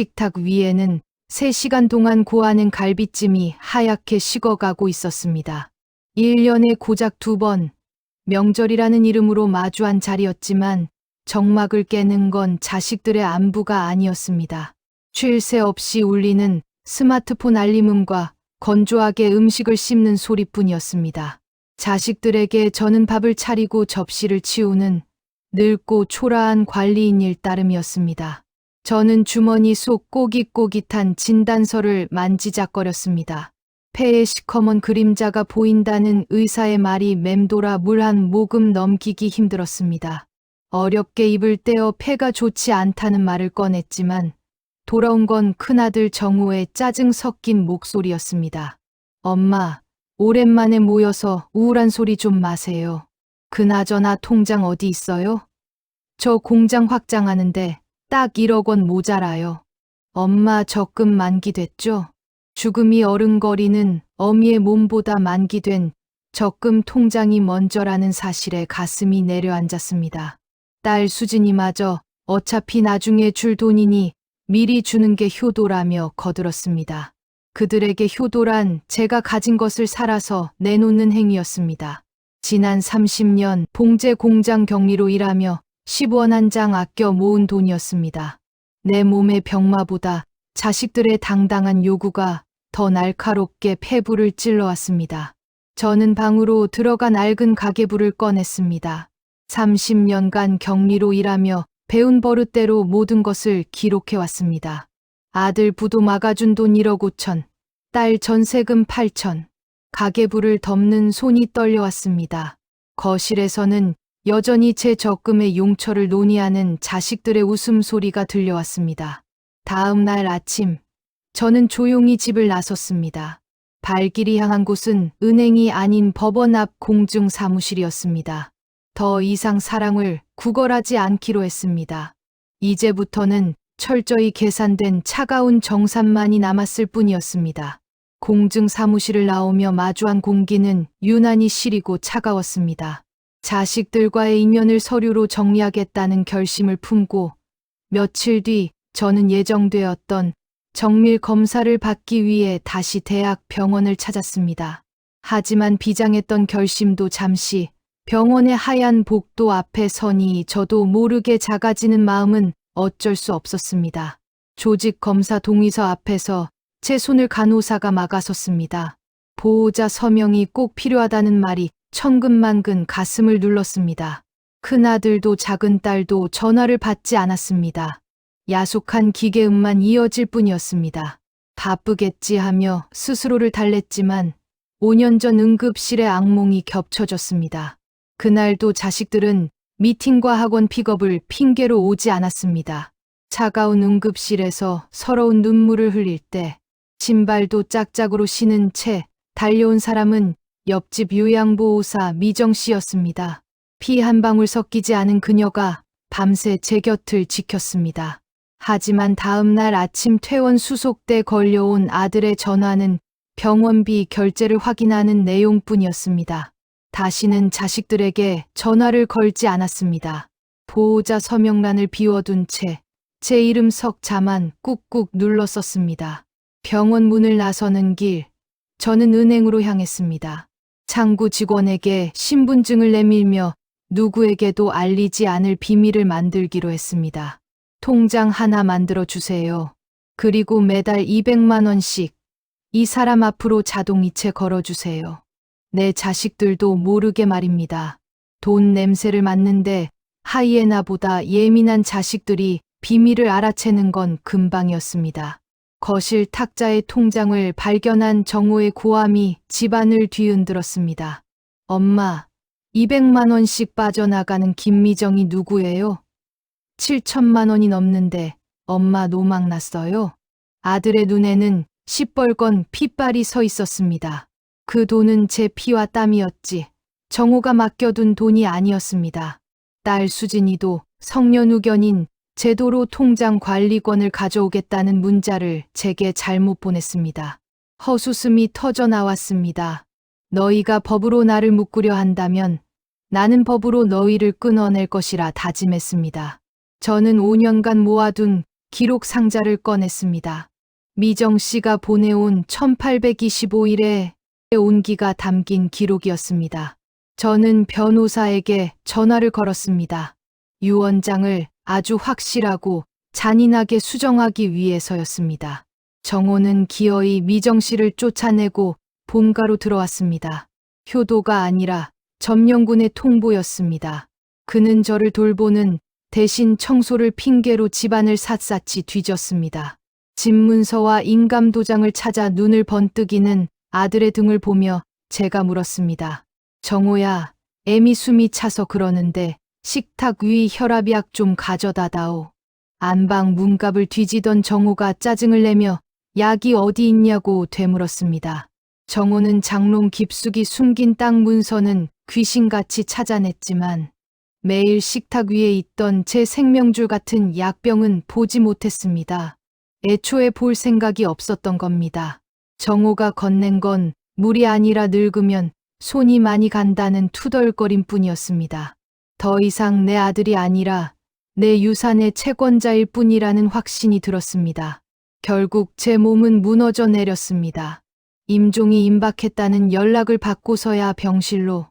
식탁 위에는 3시간 동안 고아낸 갈비찜이 하얗게 식어가고 있었습니다. 1년에 고작 2번, 명절이라는 이름으로 마주한 자리였지만 정막을 깨는 건 자식들의 안부가 아니었습니다. 쉴 새 없이 울리는 스마트폰 알림음과 건조하게 음식을 씹는 소리뿐이었습니다. 자식들에게 저는 밥을 차리고 접시를 치우는 늙고 초라한 관리인 일 따름이었습니다. 저는 주머니 속 꼬깃꼬깃한 진단서를 만지작거렸습니다. 폐에 시커먼 그림자가 보인다는 의사의 말이 맴돌아 물 한 모금 넘기기 힘들었습니다. 어렵게 입을 떼어 폐가 좋지 않다는 말을 꺼냈지만 돌아온 건 큰아들 정우의 짜증 섞인 목소리였습니다. 엄마, 오랜만에 모여서 우울한 소리 좀 마세요. 그나저나 통장 어디 있어요? 저 공장 확장하는데 딱 1억 원 모자라요. 엄마 적금 만기됐죠? 죽음이 어른거리는 어미의 몸보다 만기된 적금 통장이 먼저라는 사실에 가슴이 내려앉았습니다. 딸 수진이마저 어차피 나중에 줄 돈이니 미리 주는 게 효도라며 거들었습니다. 그들에게 효도란 제가 가진 것을 살아서 내놓는 행위였습니다. 지난 30년 봉제 공장 격리로 일하며 10원 한 장 아껴 모은 돈이었습니다. 내 몸의 병마보다 자식들의 당당한 요구가 더 날카롭게 폐부를 찔러왔습니다. 저는 방으로 들어가 낡은 가계부를 꺼냈습니다. 30년간 격리로 일하며 배운 버릇대로 모든 것을 기록해왔습니다. 아들 부도 막아준 돈 1억 5천, 딸 전세금 8천, 가계부를 덮는 손이 떨려왔습니다. 거실에서는 여전히 제 적금의 용처를 논의하는 자식들의 웃음소리가 들려왔습니다. 다음 날 아침, 저는 조용히 집을 나섰습니다. 발길이 향한 곳은 은행이 아닌 법원 앞 공중 사무실이었습니다. 더 이상 사랑을 구걸하지 않기로 했습니다. 이제부터는 철저히 계산된 차가운 정산만이 남았을 뿐이었습니다. 공중 사무실을 나오며 마주한 공기는 유난히 시리고 차가웠습니다. 자식들과의 인연을 서류로 정리하겠다는 결심을 품고 며칠 뒤 저는 예정되었던 정밀 검사를 받기 위해 다시 대학 병원을 찾았습니다. 하지만 비장했던 결심도 잠시 병원의 하얀 복도 앞에 서니 저도 모르게 작아지는 마음은 어쩔 수 없었습니다. 조직 검사 동의서 앞에서 제 손을 간호사가 막아섰습니다. 보호자 서명이 꼭 필요하다는 말이 천근만근 가슴을 눌렀습니다. 큰아들도 작은딸도 전화를 받지 않았습니다. 야속한 기계음만 이어질 뿐이었습니다. 바쁘겠지 하며 스스로를 달랬지만 5년 전 응급실의 악몽이 겹쳐졌습니다. 그날도 자식들은 미팅과 학원 픽업을 핑계로 오지 않았습니다. 차가운 응급실에서 서러운 눈물을 흘릴 때 신발도 짝짝으로 신은 채 달려온 사람은 옆집 요양보호사 미정 씨였습니다. 피 한 방울 섞이지 않은 그녀가 밤새 제 곁을 지켰습니다. 하지만 다음 날 아침 퇴원 수속돼 걸려온 아들의 전화는 병원비 결제를 확인하는 내용뿐이었습니다. 다시는 자식들에게 전화를 걸지 않았습니다. 보호자 서명란을 비워둔 채 제 이름 석자만 꾹꾹 눌러 썼습니다. 병원 문을 나서는 길, 저는 은행으로 향했습니다. 창구 직원에게 신분증을 내밀며 누구에게도 알리지 않을 비밀을 만들기로 했습니다. 통장 하나 만들어 주세요. 그리고 매달 200만 원씩 이 사람 앞으로 자동이체 걸어주세요. 내 자식들도 모르게 말입니다. 돈 냄새를 맡는데 하이에나보다 예민한 자식들이 비밀을 알아채는 건 금방이었습니다. 거실 탁자의 통장을 발견한 정우의 고함이 집안을 뒤흔들었습니다. 엄마, 200만 원씩 빠져나가는 김미정이 누구예요? 7천만 원이 넘는데 엄마 노망 났어요? 아들의 눈에는 시뻘건 핏발이 서 있었습니다. 그 돈은 제 피와 땀이었지 정호가 맡겨둔 돈이 아니었습니다. 딸 수진이도 성년후견인 제도로 통장 관리권을 가져오겠다는 문자를 제게 잘못 보냈습니다. 헛웃음이 터져 나왔습니다. 너희가 법으로 나를 묶으려 한다면 나는 법으로 너희를 끊어낼 것이라 다짐했습니다. 저는 5년간 모아둔 기록 상자를 꺼냈습니다. 미정 씨가 보내온 1825일의 온기가 담긴 기록이었습니다. 저는 변호사에게 전화를 걸었습니다. 유 원장을 아주 확실하고 잔인하게 수정하기 위해서였습니다. 정호는 기어이 미정 씨를 쫓아내고 본가로 들어왔습니다. 효도가 아니라 점령군의 통보였습니다. 그는 저를 돌보는 대신 청소를 핑계로 집안을 샅샅이 뒤졌습니다. 집문서와 인감도장을 찾아 눈을 번뜩이는 아들의 등을 보며 제가 물었습니다. 정호야, 애미 숨이 차서 그러는데 식탁 위 혈압약 좀 가져다 다오. 안방 문갑을 뒤지던 정호가 짜증을 내며 약이 어디 있냐고 되물었습니다. 정호는 장롱 깊숙이 숨긴 땅 문서는 귀신같이 찾아냈지만 매일 식탁 위에 있던 제 생명줄 같은 약병은 보지 못했습니다. 애초에 볼 생각이 없었던 겁니다. 정호가 건넨 건 물이 아니라 늙으면 손이 많이 간다는 투덜거림 뿐이었습니다. 더 이상 내 아들이 아니라 내 유산의 채권자일 뿐이라는 확신이 들었습니다. 결국 제 몸은 무너져 내렸습니다. 임종이 임박했다는 연락을 받고서야 병실로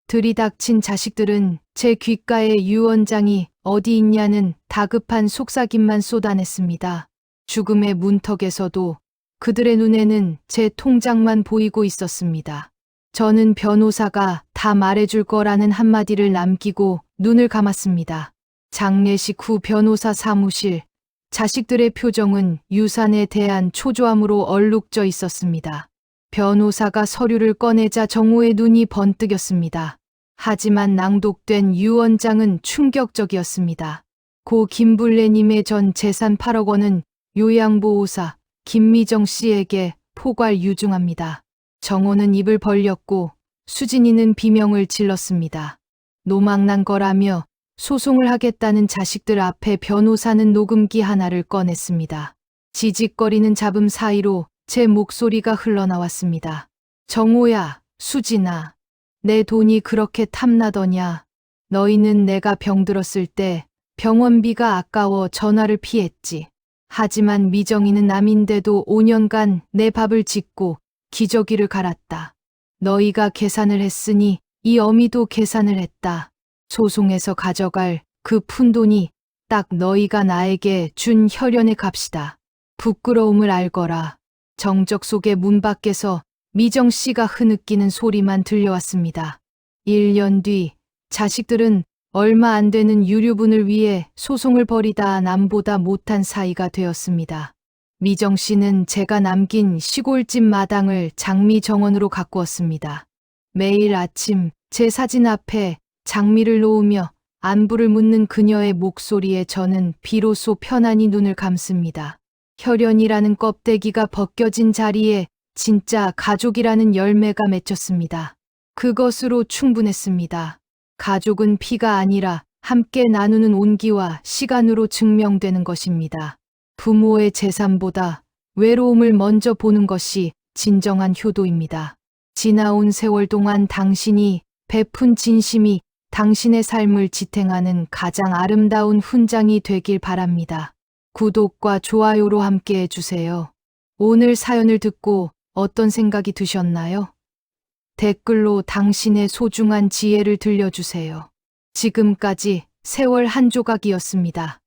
들이닥친 자식들은 제 귓가에 유 원장이 어디 있냐는 다급한 속삭임만 쏟아냈습니다. 죽음의 문턱에서도 그들의 눈에는 제 통장만 보이고 있었습니다. 저는 변호사가 다 말해줄 거라는 한마디를 남기고 눈을 감았습니다. 장례식 후 변호사 사무실, 자식들의 표정은 유산에 대한 초조함으로 얼룩져 있었습니다. 변호사가 서류를 꺼내자 정호의 눈이 번뜩였습니다. 하지만 낭독된 유 원장은 충격적이었습니다. 고 김불래님의 전 재산 8억 원은 요양보호사 김미정 씨에게 포괄 유증합니다. 정호는 입을 벌렸고 수진이는 비명을 질렀습니다. 노망난 거라며 소송을 하겠다는 자식들 앞에 변호사는 녹음기 하나를 꺼냈습니다. 지직거리는 잡음 사이로 제 목소리가 흘러나왔습니다. 정호야, 수진아, 내 돈이 그렇게 탐나더냐. 너희는 내가 병들었을 때 병원비가 아까워 전화를 피했지. 하지만 미정이는 남인데도 5년간 내 밥을 짓고 기저귀를 갈았다. 너희가 계산을 했으니 이 어미도 계산을 했다. 소송에서 가져갈 그 푼돈이 딱 너희가 나에게 준 혈연의 값이다. 부끄러움을 알거라. 정적 속의 문 밖에서 미정 씨가 흐느끼는 소리만 들려왔습니다. 1년 뒤 자식들은 얼마 안 되는 유류분을 위해 소송을 벌이다 남보다 못한 사이가 되었습니다. 미정 씨는 제가 남긴 시골집 마당을 장미 정원으로 가꾸었습니다. 매일 아침 제 사진 앞에 장미를 놓으며 안부를 묻는 그녀의 목소리에 저는 비로소 편안히 눈을 감습니다. 혈연이라는 껍데기가 벗겨진 자리에 진짜 가족이라는 열매가 맺혔습니다. 그것으로 충분했습니다. 가족은 피가 아니라 함께 나누는 온기와 시간으로 증명되는 것입니다. 부모의 재산보다 외로움을 먼저 보는 것이 진정한 효도입니다. 지나온 세월 동안 당신이 베푼 진심이 당신의 삶을 지탱하는 가장 아름다운 훈장이 되길 바랍니다. 구독과 좋아요로 함께 해주세요. 오늘 사연을 듣고 어떤 생각이 드셨나요? 댓글로 당신의 소중한 지혜를 들려주세요. 지금까지 세월 한 조각이었습니다.